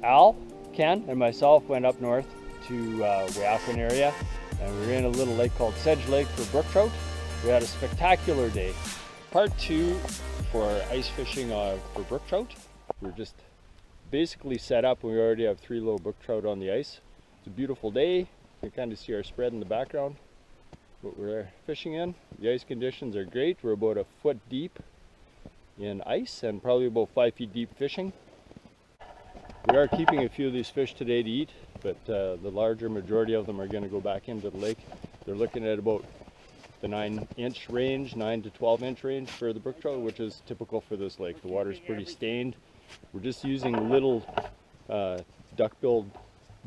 Al, Ken, and myself went up north to Wyafran area, and we were in a little lake called Sedge Lake for brook trout. We had a spectacular day. Part 2 for ice fishing for brook trout. We're just basically set up, and we already have 3 little brook trout on the ice. It's a beautiful day. You can kind of see our spread in the background, what we're fishing in. The ice conditions are great. We're about a foot deep in ice and probably about 5 feet deep fishing. We are keeping a few of these fish today to eat, but the larger majority of them are going to go back into the lake. They're looking at about the 9-inch range, 9 to 12-inch range for the brook trout, which is typical for this lake. The water's pretty stained. We're just using little duck-billed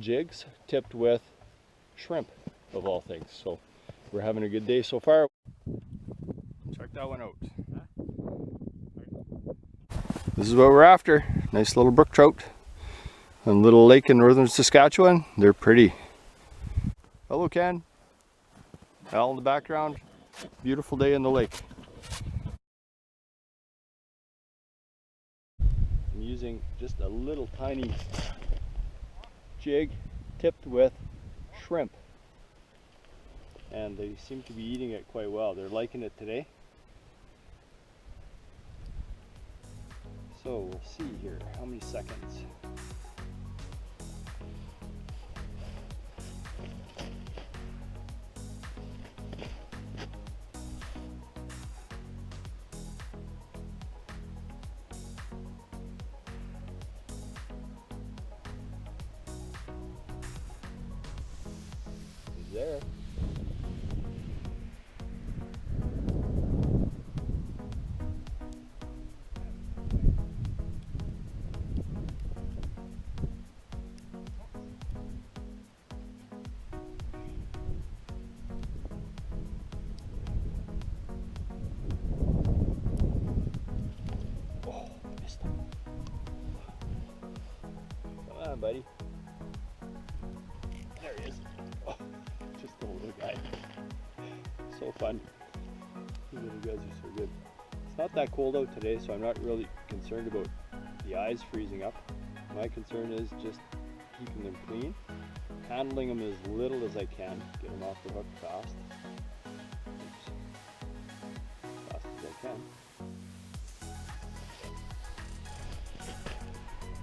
jigs tipped with shrimp, of all things. So we're having a good day so far. Check that one out. This is what we're after. Nice little brook trout. A little lake in northern Saskatchewan. They're pretty. Hello, Ken. Al in the background. Beautiful day in the lake. I'm using just a little tiny jig tipped with shrimp. And they seem to be eating it quite well. They're liking it today. So we'll see here. How many seconds? There. Oh, missed him. Come on, buddy. There he is. Oh. Just a little guy. So fun. You little guys are so good. It's not that cold out today, so I'm not really concerned about the eyes freezing up. My concern is just keeping them clean, handling them as little as I can, get them off the hook fast. Oops. Fast as I can.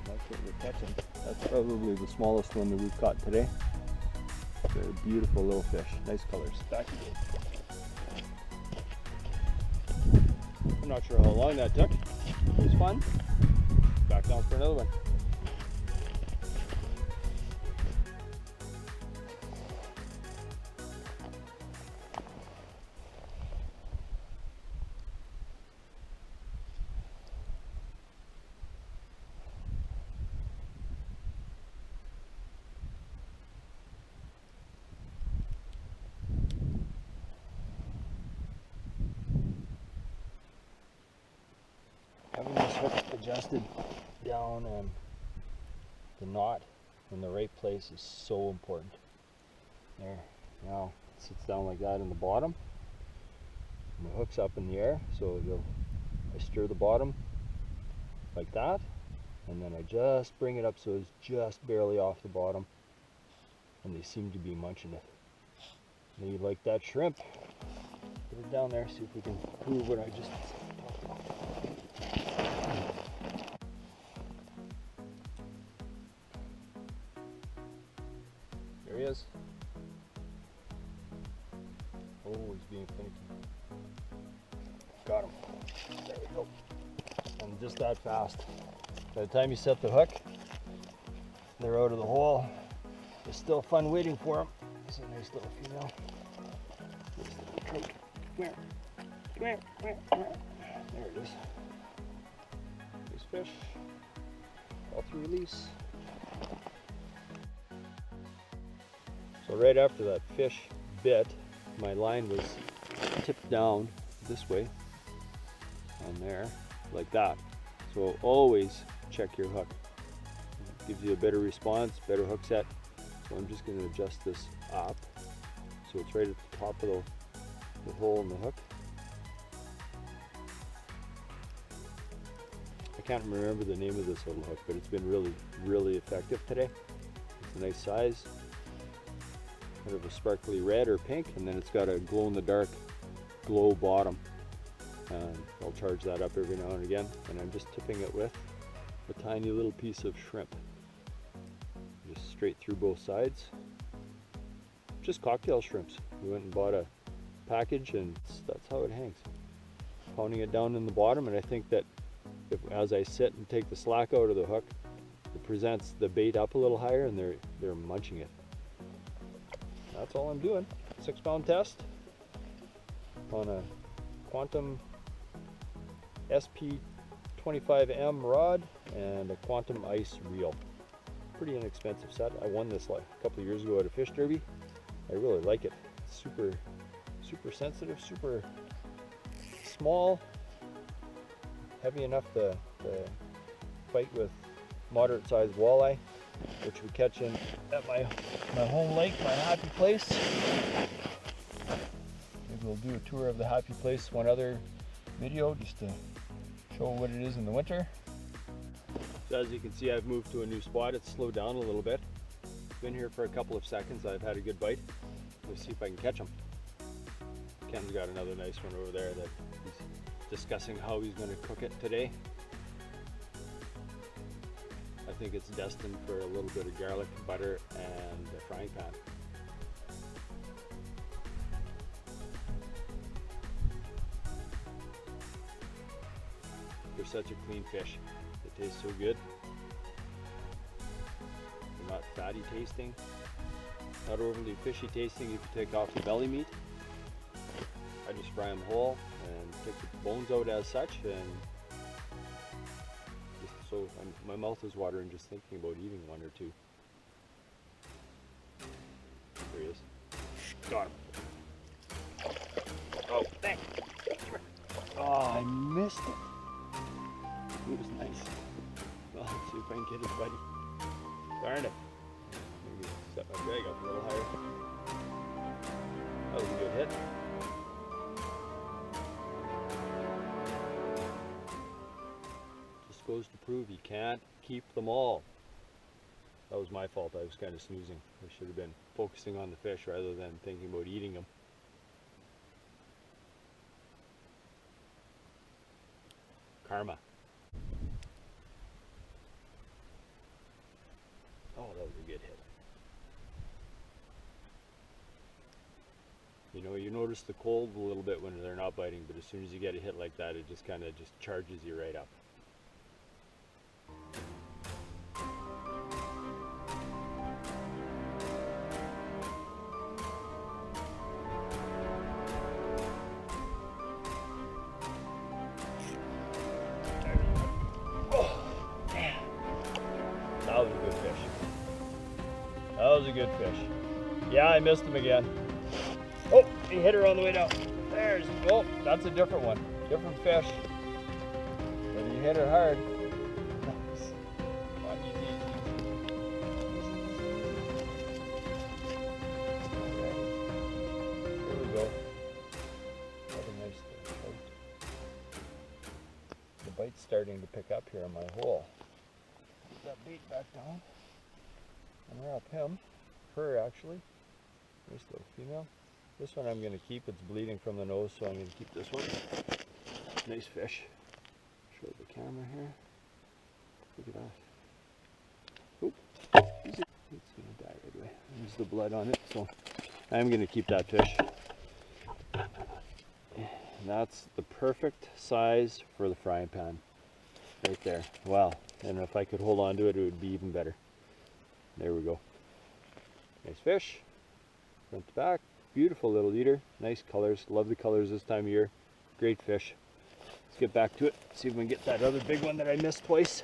That's what we're catching. That's probably the smallest one that we've caught today. They're a beautiful little fish. Nice colors. Back again. I'm not sure how long that took. It was fun. Back down for another one. Having this hook adjusted down and the knot in the right place is so important. There, now it sits down like that in the bottom. And the hook's up in the air, so I stir the bottom like that, and then I just bring it up so it's just barely off the bottom, and they seem to be munching it. They like that shrimp. Put it down there, see if we can prove what I just talked about. There he is. Oh, he's being finicky. Got him. There we go. And just that fast. By the time you set the hook, they're out of the hole. It's still fun waiting for them. It's a nice little female. Nice little trout. Come here. There it is. Nice fish. All 3 release. So right after that fish bit, my line was tipped down this way on there, like that. So always check your hook. It gives you a better response, better hook set. So I'm just going to adjust this up so it's right at the top of the hole in the hook. I can't remember the name of this little hook, but it's been really, really effective today. It's a nice size, kind of a sparkly red or pink, and then it's got a glow-in-the-dark glow bottom. I'll charge that up every now and again, and I'm just tipping it with a tiny little piece of shrimp. Just straight through both sides. Just cocktail shrimps. We went and bought a package, and that's how it hangs. Pounding it down in the bottom, and I think that as I sit and take the slack out of the hook, it presents the bait up a little higher, and they're munching it. That's all I'm doing. 6-pound test on a Quantum SP25M rod and a Quantum Ice reel. Pretty inexpensive set. I won this like a couple of years ago at a fish derby. I really like it. It's super sensitive, super small, heavy enough to fight with moderate sized walleye, which we catch in at my home lake, my happy place. Maybe we'll do a tour of the happy place one other video just to show what it is in the winter. So as you can see, I've moved to a new spot. It's slowed down a little bit. Been here for a couple of seconds. I've had a good bite. Let's see if I can catch him. Ken's got another nice one over there that he's discussing how he's going to cook it today. I think it's destined for a little bit of garlic, butter, and a frying pan. They're such a clean fish. They taste so good. They're not fatty tasting, not overly fishy tasting if you take off the belly meat. I just fry them whole and take the bones out as such, and just so my mouth is watering just thinking about eating one or two. There he is. Got him. Oh, thanks. Oh, I missed it. It was nice. Well, let's see if I can get it, buddy. Darn it. Maybe set my drag up a little higher. That was a good hit. Just goes to prove you can't keep them all. That was my fault. I was kind of snoozing. I should have been focusing on the fish rather than thinking about eating them. Karma. Oh, that was a good hit. You know, you notice the cold a little bit when they're not biting, but as soon as you get a hit like that, it just kind of just charges you right up. That was a good fish. That was a good fish. Yeah, I missed him again. Oh, he hit her on the way down. There's, oh, that's a different one. Different fish. But he hit it hard. Nice. Come on, easy, easy. Okay. There we go. Another nice little trout. The bite's starting to pick up here on my hole. Put that bait back down. Unwrap him. Her actually. Nice little female. This one I'm going to keep. It's bleeding from the nose, so I'm going to keep this one. Nice fish. Show the camera here. Look at that. Oop. It's going to die right away. There's the blood on it, so I'm going to keep that fish. And that's the perfect size for the frying pan. Right there. Wow. And if I could hold on to it, it would be even better. There we go. Nice fish. Front to back. Beautiful little eater. Nice colors. Love the colors this time of year. Great fish. Let's get back to it. See if we can get that other big one that I missed twice.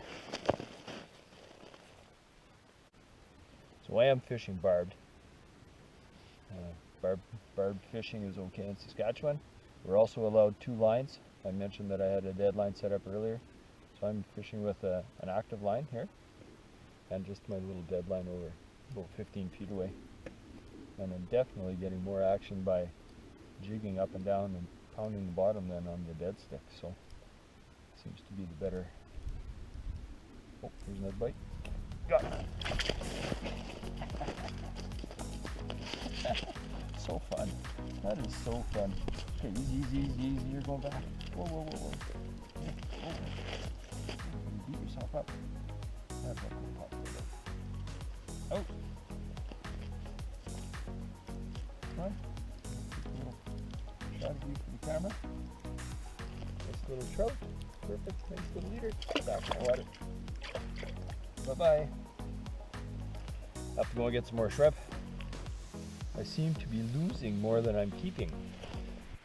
So I am fishing barbed. Barbed fishing is okay in Saskatchewan. We're also allowed 2 lines. I mentioned that I had a dead line set up earlier. So I'm fishing with an active line here. And just my little dead line over about 15 feet away. And I'm definitely getting more action by jigging up and down and pounding the bottom than on the dead stick. So seems to be the Oh, there's another bite. Got it. So fun. That is so fun. Okay, easy. You're going back. Whoa. Oh. You beat yourself up. That's not going to pop right out. Oh. Come on. Shot of you for the camera. Nice little trout. Perfect. Nice little leader. Back in the water. Bye-bye. Have to go and get some more shrimp. I seem to be losing more than I'm keeping.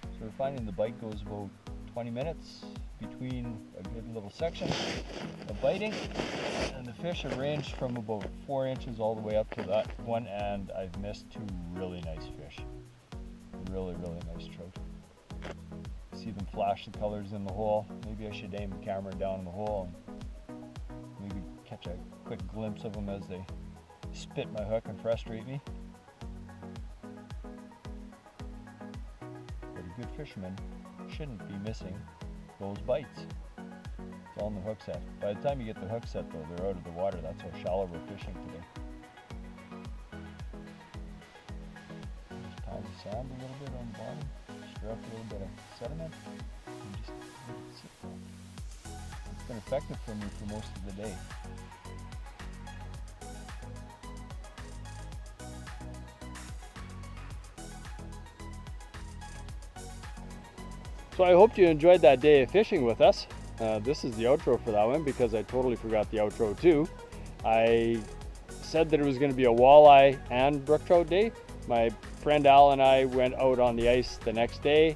So we're finding the bite goes about 20 minutes between a good little section of biting, and the fish have ranged from about 4 inches all the way up to that one, and I've missed 2 really nice fish. Really nice trout. See them flash the colors in the hole. Maybe I should aim the camera down in the hole and maybe catch a quick glimpse of them as they spit my hook and frustrate me. But a good fisherman shouldn't be missing those bites. It's all in the hook set. By the time you get the hook set though, they're out of the water. That's how shallow we're fishing today. Just pile the sand a little bit on the bottom, stir up a little bit of sediment, and just let it sit there. It's been effective for me for most of the day. So I hope you enjoyed that day of fishing with us. This is the outro for that one because I totally forgot the outro too. I said that it was going to be a walleye and brook trout day. My friend Al and I went out on the ice the next day.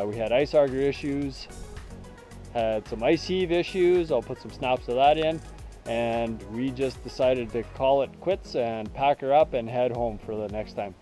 We had ice auger issues, had some ice heave issues. I'll put some snaps of that in. And we just decided to call it quits and pack her up and head home for the next time.